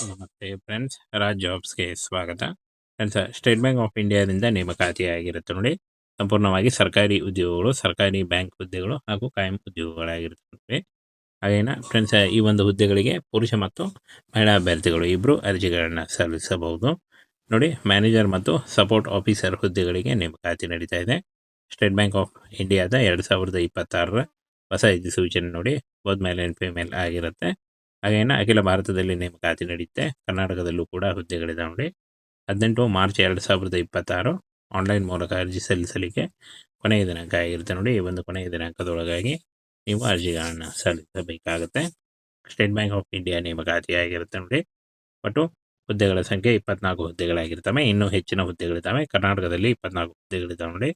ನಮಸ್ತೆ ಫ್ರೆಂಡ್ಸ್, ರಾಜ್ ಜಾಬ್ಸ್ಗೆ ಸ್ವಾಗತ. Friends, state bank of ಇಂಡಿಯಾದಿಂದ ನೇಮಕಾತಿಯಾಗಿರುತ್ತೆ ನೋಡಿ. ಸಂಪೂರ್ಣವಾಗಿ ಸರ್ಕಾರಿ ಉದ್ಯೋಗಗಳು, ಸರ್ಕಾರಿ ಬ್ಯಾಂಕ್ ಹುದ್ದೆಗಳು ಹಾಗೂ ಕಾಯಂ ಉದ್ಯೋಗಗಳಾಗಿರುತ್ತೆ. ಹಾಗೇನ ಫ್ರೆಂಡ್ಸ್, ಈ ಒಂದು ಹುದ್ದೆಗಳಿಗೆ ಪುರುಷ ಮತ್ತು ಮಹಿಳಾ ಅಭ್ಯರ್ಥಿಗಳು ಇಬ್ಬರು ಅರ್ಜಿಗಳನ್ನು ಸಲ್ಲಿಸಬಹುದು ನೋಡಿ. ಮ್ಯಾನೇಜರ್ ಮತ್ತು ಸಪೋರ್ಟ್ ಆಫೀಸರ್ ಹುದ್ದೆಗಳಿಗೆ ನೇಮಕಾತಿ ನಡೀತಾ ಇದೆ. ಸ್ಟೇಟ್ ಬ್ಯಾಂಕ್ ಆಫ್ ಇಂಡಿಯಾದ 2026ರ ಹೊಸ ಅಧಿಸೂಚನೆ ನೋಡಿ. ಬೋತ್ ಮೇಲ್ ಆ್ಯಂಡ್ ಫಿಮೇಲ್ ಆಗಿರುತ್ತೆ. ಹಾಗೇನ ಅಖಿಲ ಭಾರತದಲ್ಲಿ ನೇಮಕಾತಿ ನಡೆಯುತ್ತೆ. ಕರ್ನಾಟಕದಲ್ಲೂ ಕೂಡ ಹುದ್ದೆಗಳಿದಾವೆ ನೋಡಿ. 18 ಮಾರ್ಚ್ 2026 ಆನ್ಲೈನ್ ಮೂಲಕ ಅರ್ಜಿ ಸಲ್ಲಿಸಲಿಕ್ಕೆ ಕೊನೆಯ ದಿನಾಂಕ ಆಗಿರುತ್ತೆ ನೋಡಿ. ಈ ಒಂದು ಕೊನೆಯ ದಿನಾಂಕದೊಳಗಾಗಿ ನೀವು ಅರ್ಜಿಗಳನ್ನು ಸಲ್ಲಿಸಬೇಕಾಗುತ್ತೆ. ಸ್ಟೇಟ್ ಬ್ಯಾಂಕ್ ಆಫ್ ಇಂಡಿಯಾ ನೇಮಕಾತಿ ಆಗಿರುತ್ತೆ ನೋಡಿ. ಒಟ್ಟು ಹುದ್ದೆಗಳ ಸಂಖ್ಯೆ 24 ಹುದ್ದೆಗಳಾಗಿರ್ತವೆ. ಇನ್ನೂ ಹೆಚ್ಚಿನ ಹುದ್ದೆಗಳಿದ್ದಾವೆ. ಕರ್ನಾಟಕದಲ್ಲಿ 24 ಹುದ್ದೆಗಳಿದ್ದಾವೆ ನೋಡಿ.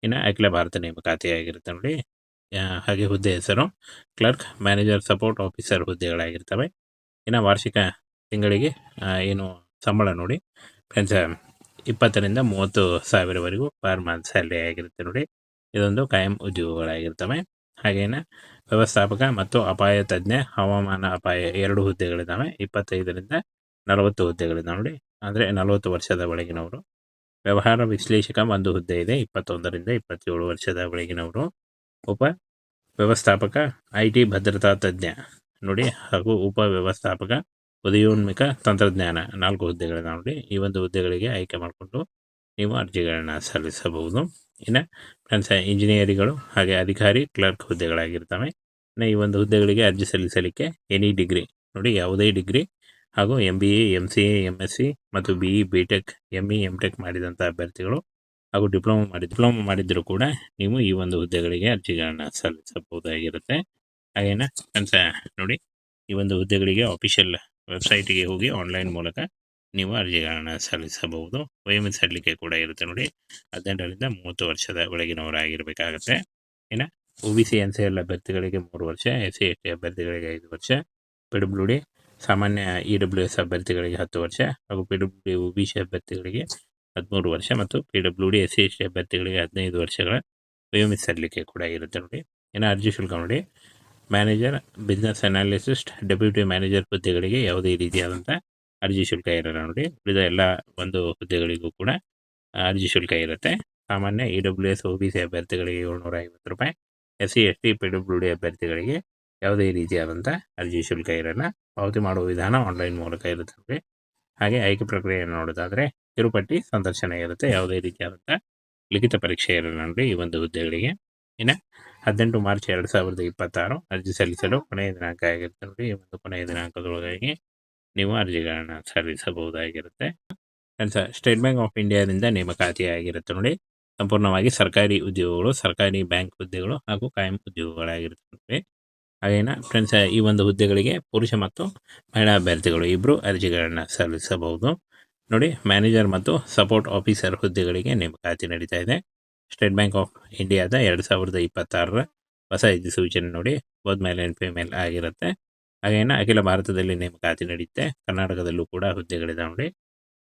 ಇನ್ನು ಅಖಿಲ ಭಾರತ ನೇಮಕಾತಿ ಆಗಿರುತ್ತೆ ನೋಡಿ. ಹಾಗೆ ಹುದ್ದೆ ಹೆಸರು ಕ್ಲರ್ಕ್, ಮ್ಯಾನೇಜರ್, ಸಪೋರ್ಟ್ ಆಫೀಸರ್ ಹುದ್ದೆಗಳಾಗಿರ್ತವೆ. ಇನ್ನು ವಾರ್ಷಿಕ ತಿಂಗಳಿಗೆ ಏನು ಸಂಬಳ ನೋಡಿ ಫ್ರೆಂಡ್ಸ್, 20ರಿಂದ 30,000ವರೆಗೂ ಪರ್ ಮಂತ್ ಸ್ಯಾಲ್ರಿ ಆಗಿರುತ್ತೆ ನೋಡಿ. ಇದೊಂದು ಕಾಯಂ ಉದ್ಯೋಗಗಳಾಗಿರ್ತವೆ. ಹಾಗೇನ ವ್ಯವಸ್ಥಾಪಕ ಮತ್ತು ಅಪಾಯ ತಜ್ಞ, ಹವಾಮಾನ ಅಪಾಯ 2 ಹುದ್ದೆಗಳಿದ್ದಾವೆ. 25ರಿಂದ 40 ಹುದ್ದೆಗಳಿದ್ದಾವೆ ನೋಡಿ. ಅಂದರೆ 40 ವರ್ಷದ ಒಳಗಿನವರು. ವ್ಯವಹಾರ ವಿಶ್ಲೇಷಕ 1 ಹುದ್ದೆ ಇದೆ. 21ರಿಂದ 27 ವರ್ಷದ ಒಳಗಿನವರು. ಉಪ ವ್ಯವಸ್ಥಾಪಕ, IT ಭದ್ರತಾ ತಜ್ಞ ನೋಡಿ ಹಾಗೂ ಉಪ ವ್ಯವಸ್ಥಾಪಕ, ಉದಯೋನ್ಮುಖ ತಂತ್ರಜ್ಞಾನ 4 ಹುದ್ದೆಗಳಿದಾವೆ ನೋಡಿ. ಈ ಒಂದು ಹುದ್ದೆಗಳಿಗೆ ಆಯ್ಕೆ ಮಾಡಿಕೊಂಡು ನೀವು ಅರ್ಜಿಗಳನ್ನ ಸಲ್ಲಿಸಬಹುದು. ಇನ್ನು ಫ್ರೆಂಡ್ಸ್, ಇಂಜಿನಿಯರಿಗಳು ಹಾಗೆ ಅಧಿಕಾರಿ, ಕ್ಲರ್ಕ್ ಹುದ್ದೆಗಳಾಗಿರ್ತವೆ. ಇನ್ನು ಈ ಒಂದು ಹುದ್ದೆಗಳಿಗೆ ಅರ್ಜಿ ಸಲ್ಲಿಸಲಿಕ್ಕೆ ಎನಿ ಡಿಗ್ರಿ ನೋಡಿ, ಯಾವುದೇ ಡಿಗ್ರಿ ಹಾಗೂ MBA, MCA, MSc ಮತ್ತು BE, BTech, ME, MTech ಮಾಡಿದಂಥ ಅಭ್ಯರ್ಥಿಗಳು ಹಾಗೂ ಡಿಪ್ಲೊಮಾ ಮಾಡಿದ್ರು ಕೂಡ ನೀವು ಈ ಒಂದು ಹುದ್ದೆಗಳಿಗೆ ಅರ್ಜಿಗಳನ್ನು ಸಲ್ಲಿಸಬಹುದಾಗಿರುತ್ತೆ. ಹಾಗೇನ ಫ್ರೆಂಡ್ಸ್ ನೋಡಿ, ಈ ಒಂದು ಹುದ್ದೆಗಳಿಗೆ ಅಫಿಷಿಯಲ್ ವೆಬ್ಸೈಟಿಗೆ ಹೋಗಿ ಆನ್ಲೈನ್ ಮೂಲಕ ನೀವು ಅರ್ಜಿಗಳನ್ನು ಸಲ್ಲಿಸಬಹುದು. ವಯೋಮಿತಿ ಕೂಡ ಇರುತ್ತೆ ನೋಡಿ. 18ರಿಂದ 30 ವರ್ಷದ ಒಳಗಿನವರಾಗಿರಬೇಕಾಗತ್ತೆ. ಇನ್ನು OBC NCL ಅಭ್ಯರ್ಥಿಗಳಿಗೆ 3 ವರ್ಷ, SC ST ಅಭ್ಯರ್ಥಿಗಳಿಗೆ 5 ವರ್ಷ, PWD ಸಾಮಾನ್ಯ EWS ಅಭ್ಯರ್ಥಿಗಳಿಗೆ 10 ವರ್ಷ ಹಾಗೂ PWD OBC ಅಭ್ಯರ್ಥಿಗಳಿಗೆ 13 ವರ್ಷ ಮತ್ತು PWD SC ST ಅಭ್ಯರ್ಥಿಗಳಿಗೆ 15 ವರ್ಷಗಳ ವಯೋಮಿತಿ ಕೂಡ ಇರುತ್ತೆ ನೋಡಿ. ಇನ್ನು ಅರ್ಜಿ ಶುಲ್ಕ ನೋಡಿ, manager, business analyst, deputy manager ಹುದ್ದೆಗಳಿಗೆ ಯಾವುದೇ ರೀತಿಯಾದಂಥ ಅರ್ಜಿ ಶುಲ್ಕ ಇರಲ್ಲ ನೋಡಿ. ಉಳಿದ ಎಲ್ಲ ಒಂದು ಹುದ್ದೆಗಳಿಗೂ ಕೂಡ ಅರ್ಜಿ ಶುಲ್ಕ ಇರುತ್ತೆ. ಸಾಮಾನ್ಯ EWS OBC ಅಭ್ಯರ್ಥಿಗಳಿಗೆ 750 ರೂಪಾಯಿ, SC ST PWD ಅಭ್ಯರ್ಥಿಗಳಿಗೆ ಯಾವುದೇ ರೀತಿಯಾದಂಥ ಅರ್ಜಿ ಶುಲ್ಕ ಇರಲ್ಲ. ಪಾವತಿ ಮಾಡುವ ವಿಧಾನ ಆನ್ಲೈನ್ ಮೂಲಕ ಇರುತ್ತೆ ನೋಡಿ. ಹಾಗೆ ಆಯ್ಕೆ ಪ್ರಕ್ರಿಯೆಯನ್ನು ನೋಡೋದಾದರೆ ಕಿರುಪಟ್ಟಿ ಸಂದರ್ಶನ ಇರುತ್ತೆ. ಯಾವುದೇ ರೀತಿಯಾದಂಥ ಲಿಖಿತ ಪರೀಕ್ಷೆ ಇರಲ್ಲ ನೋಡಿ ಈ ಒಂದು ಹುದ್ದೆಗಳಿಗೆ. ಇನ್ನು 18 ಮಾರ್ಚ್ 2026 ಅರ್ಜಿ ಸಲ್ಲಿಸಲು ಕೊನೆಯ ದಿನಾಂಕ ಆಗಿರುತ್ತೆ ನೋಡಿ. ಈ ಒಂದು ಕೊನೆಯ ದಿನಾಂಕದೊಳಗಾಗಿ ನೀವು ಅರ್ಜಿಗಳನ್ನು ಸಲ್ಲಿಸಬಹುದಾಗಿರುತ್ತೆ. ಫ್ರೆಂಡ್ಸ್, ಸ್ಟೇಟ್ ಬ್ಯಾಂಕ್ ಆಫ್ ಇಂಡಿಯಾದಿಂದ ನೇಮಕಾತಿ ಆಗಿರುತ್ತೆ ನೋಡಿ. ಸಂಪೂರ್ಣವಾಗಿ ಸರ್ಕಾರಿ ಉದ್ಯೋಗಗಳು, ಸರ್ಕಾರಿ ಬ್ಯಾಂಕ್ ಹುದ್ದೆಗಳು ಹಾಗೂ ಕಾಯಂ ಉದ್ಯೋಗಗಳಾಗಿರುತ್ತವೆ. ಹಾಗೇನ ಫ್ರೆಂಡ್ಸ್, ಈ ಒಂದು ಹುದ್ದೆಗಳಿಗೆ ಪುರುಷ ಮತ್ತು ಮಹಿಳಾ ಅಭ್ಯರ್ಥಿಗಳು ಇಬ್ಬರು ಅರ್ಜಿಗಳನ್ನು ಸಲ್ಲಿಸಬಹುದು ನೋಡಿ. ಮ್ಯಾನೇಜರ್ ಮತ್ತು ಸಪೋರ್ಟ್ ಆಫೀಸರ್ ಹುದ್ದೆಗಳಿಗೆ ನೇಮಕಾತಿ ನಡೀತಾ ಇದೆ. ಸ್ಟೇಟ್ ಬ್ಯಾಂಕ್ ಆಫ್ ಇಂಡಿಯಾದ 2026ರ ಹೊಸ ಅಧಿಸೂಚನೆ ನೋಡಿ. ಬೋತ್ ಮೇಲ್ ಆ್ಯಂಡ್ ಫಿಮೇಲ್ ಆಗಿರುತ್ತೆ. ಹಾಗೇನ ಅಖಿಲ ಭಾರತದಲ್ಲಿ ನೇಮಕಾತಿ ನಡೆಯುತ್ತೆ. ಕರ್ನಾಟಕದಲ್ಲೂ ಕೂಡ ಹುದ್ದೆಗಳಿದಾವೆ ನೋಡಿ.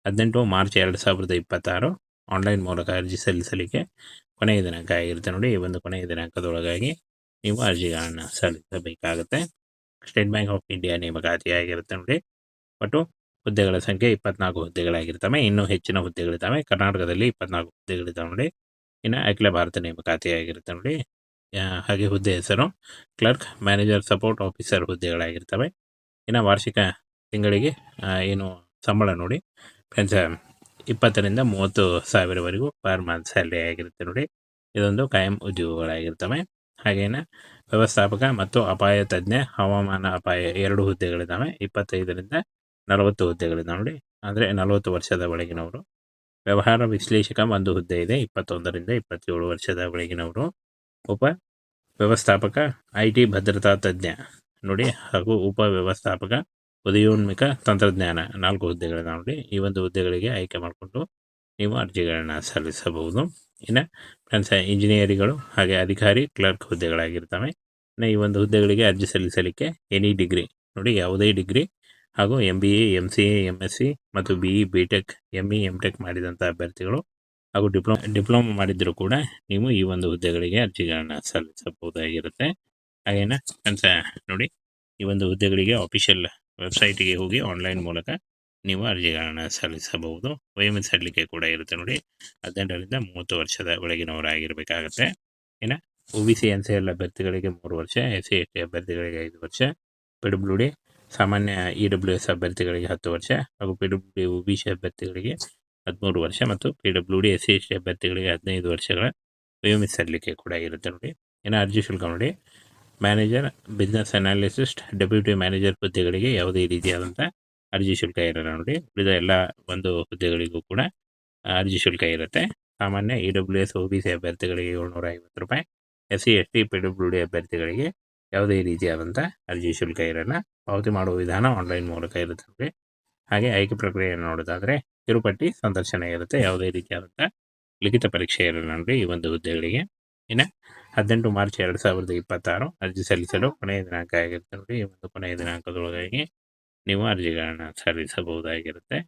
18 ಮಾರ್ಚ್ 2026 ಆನ್ಲೈನ್ ಮೂಲಕ ಅರ್ಜಿ ಸಲ್ಲಿಸಲಿಕ್ಕೆ ಕೊನೆಯ ದಿನಾಂಕ ಆಗಿರುತ್ತೆ ನೋಡಿ. ಈ ಒಂದು ಕೊನೆಯ ದಿನಾಂಕದೊಳಗಾಗಿ ನೀವು ಅರ್ಜಿಗಳನ್ನು ಸಲ್ಲಿಸಬೇಕಾಗುತ್ತೆ. ಸ್ಟೇಟ್ ಬ್ಯಾಂಕ್ ಆಫ್ ಇಂಡಿಯಾ ನೇಮಕಾತಿ ಆಗಿರುತ್ತೆ ನೋಡಿ. ಒಟ್ಟು ಹುದ್ದೆಗಳ ಸಂಖ್ಯೆ 24 ಹುದ್ದೆಗಳಾಗಿರ್ತವೆ. ಇನ್ನೂ ಹೆಚ್ಚಿನ ಹುದ್ದೆಗಳಿದ್ದಾವೆ. ಕರ್ನಾಟಕದಲ್ಲಿ 24 ಹುದ್ದೆಗಳಿದ್ದಾವೆ ನೋಡಿ. ಇನ್ನು ಅಖಿಲ ಭಾರತ ನೇಮಕಾತಿ ಆಗಿರುತ್ತೆ ನೋಡಿ. ಹಾಗೆ ಹುದ್ದೆ ಹೆಸರು ಕ್ಲರ್ಕ್, ಮ್ಯಾನೇಜರ್, ಸಪೋರ್ಟ್ ಆಫೀಸರ್ ಹುದ್ದೆಗಳಾಗಿರ್ತವೆ. ಇನ್ನು ವಾರ್ಷಿಕ ತಿಂಗಳಿಗೆ ಏನು ಸಂಬಳ ನೋಡಿ ಫ್ರೆಂಡ್ಸ್, 20ರಿಂದ 30,000ವರೆಗೂ ಪರ್ ಮಂತ್ ಸ್ಯಾಲ್ರಿ ಆಗಿರುತ್ತೆ ನೋಡಿ. ಇದೊಂದು ಕಾಯಂ ಉದ್ಯೋಗಗಳಾಗಿರ್ತವೆ. ಹಾಗೇನ ವ್ಯವಸ್ಥಾಪಕ ಮತ್ತು ಅಪಾಯ ತಜ್ಞ, ಹವಾಮಾನ ಅಪಾಯ 2 ಹುದ್ದೆಗಳಿದ್ದಾವೆ. 25ರಿಂದ 40 ಹುದ್ದೆಗಳಿದ್ದಾವೆ ನೋಡಿ. ಅಂದರೆ 40 ವರ್ಷದ ಒಳಗಿನವರು. ವ್ಯವಹಾರ ವಿಶ್ಲೇಷಕ 1 ಹುದ್ದೆ ಇದೆ. 21ರಿಂದ 27 ವರ್ಷದ ಒಳಗಿನವರು. ಉಪ ವ್ಯವಸ್ಥಾಪಕ, IT ಭದ್ರತಾ ತಜ್ಞ ನೋಡಿ ಹಾಗೂ ಉಪ ವ್ಯವಸ್ಥಾಪಕ, ಉದಯೋನ್ಮುಖ ತಂತ್ರಜ್ಞಾನ 4 ಹುದ್ದೆಗಳಿದಾವೆ ನೋಡಿ. ಈ ಒಂದು ಹುದ್ದೆಗಳಿಗೆ ಆಯ್ಕೆ ಮಾಡಿಕೊಂಡು ನೀವು ಅರ್ಜಿಗಳನ್ನ ಸಲ್ಲಿಸಬಹುದು. ಇನ್ನು ಫ್ರೆಂಡ್ಸ್, ಇಂಜಿನಿಯರಿಗಳು ಹಾಗೆ ಅಧಿಕಾರಿ, ಕ್ಲರ್ಕ್ ಹುದ್ದೆಗಳಾಗಿರ್ತವೆ. ಇನ್ನು ಈ ಒಂದು ಹುದ್ದೆಗಳಿಗೆ ಅರ್ಜಿ ಸಲ್ಲಿಸಲಿಕ್ಕೆ ಎನಿ ಡಿಗ್ರಿ ನೋಡಿ, ಯಾವುದೇ ಡಿಗ್ರಿ ಹಾಗೂ MBA, MCA, MSc ಮತ್ತು BE, BTech, ME, MTech ಮಾಡಿದಂಥ ಅಭ್ಯರ್ಥಿಗಳು ಹಾಗೂ ಡಿಪ್ಲೊಮಾ ಮಾಡಿದ್ರು ಕೂಡ ನೀವು ಈ ಒಂದು ಹುದ್ದೆಗಳಿಗೆ ಅರ್ಜಿಗಳನ್ನು ಸಲ್ಲಿಸಬಹುದಾಗಿರುತ್ತೆ. ಹಾಗೇನ ಫ್ರೆಂಡ್ಸ್ ನೋಡಿ, ಈ ಒಂದು ಹುದ್ದೆಗಳಿಗೆ ಅಫಿಷಿಯಲ್ ವೆಬ್ಸೈಟಿಗೆ ಹೋಗಿ ಆನ್ಲೈನ್ ಮೂಲಕ ನೀವು ಅರ್ಜಿಗಳನ್ನು ಸಲ್ಲಿಸಬಹುದು. ವಯೋಮಿತಿ ಸಡಿಲಿಕೆ ಕೂಡ ಇರುತ್ತೆ ನೋಡಿ. 18ರಿಂದ 30 ವರ್ಷದ ಒಳಗಿನವರಾಗಿರಬೇಕಾಗತ್ತೆ. ಇನ್ನು OBC NCL ಅಭ್ಯರ್ಥಿಗಳಿಗೆ 3 ವರ್ಷ, SC ST ಅಭ್ಯರ್ಥಿಗಳಿಗೆ 5 ವರ್ಷ, PWD ಸಾಮಾನ್ಯ EWS ಅಭ್ಯರ್ಥಿಗಳಿಗೆ 10 ವರ್ಷ ಹಾಗೂ PWD OBC ಅಭ್ಯರ್ಥಿಗಳಿಗೆ 13 ವರ್ಷ ಮತ್ತು PWD SC ST ಅಭ್ಯರ್ಥಿಗಳಿಗೆ 15 ವರ್ಷಗಳ ವಯೋಮಿತಿ ಸಡಿಲಿಕೆ ಕೂಡ ಇರುತ್ತೆ ನೋಡಿ. ಇನ್ನು ಅರ್ಜಿ ಶುಲ್ಕ ನೋಡಿ, manager, business analyst, deputy manager ಹುದ್ದೆಗಳಿಗೆ ಯಾವುದೇ ರೀತಿಯಾದಂಥ ಅರ್ಜಿ ಶುಲ್ಕ ಇರಲ್ಲ ನೋಡಿ. ಉಳಿದ ಎಲ್ಲ ಒಂದು ಹುದ್ದೆಗಳಿಗೂ ಕೂಡ ಅರ್ಜಿ ಶುಲ್ಕ ಇರುತ್ತೆ. ಸಾಮಾನ್ಯ EWS OBC ಅಭ್ಯರ್ಥಿಗಳಿಗೆ 750 ರೂಪಾಯಿ, SC ST PWD ಅಭ್ಯರ್ಥಿಗಳಿಗೆ ಯಾವುದೇ ರೀತಿಯಾದಂಥ ಅರ್ಜಿ ಶುಲ್ಕ ಇರಲ್ಲ. ಪಾವತಿ ಮಾಡುವ ವಿಧಾನ ಆನ್ಲೈನ್ ಮೂಲಕ ಇರುತ್ತೆ ನೋಡಿ. ಹಾಗೆ ಆಯ್ಕೆ ಪ್ರಕ್ರಿಯೆಯನ್ನು ನೋಡೋದಾದರೆ ಕಿರುಪಟ್ಟಿ ಸಂದರ್ಶನ ಇರುತ್ತೆ. ಯಾವುದೇ ರೀತಿಯಾದಂಥ ಲಿಖಿತ ಪರೀಕ್ಷೆ ಇರಲ್ಲ ನೋಡಿ ಈ ಒಂದು ಹುದ್ದೆಗಳಿಗೆ. ಇನ್ನು 18 ಮಾರ್ಚ್ 2026 ಅರ್ಜಿ ಸಲ್ಲಿಸಲು ಕೊನೆಯ ದಿನಾಂಕ ಆಗಿರುತ್ತೆ ನೋಡಿ. ಈ ಒಂದು ಕೊನೆಯ ದಿನಾಂಕದೊಳಗಾಗಿ ನೀವು ಅರ್ಜಿಗಳನ್ನು ಸಲ್ಲಿಸಬಹುದಾಗಿರುತ್ತೆ.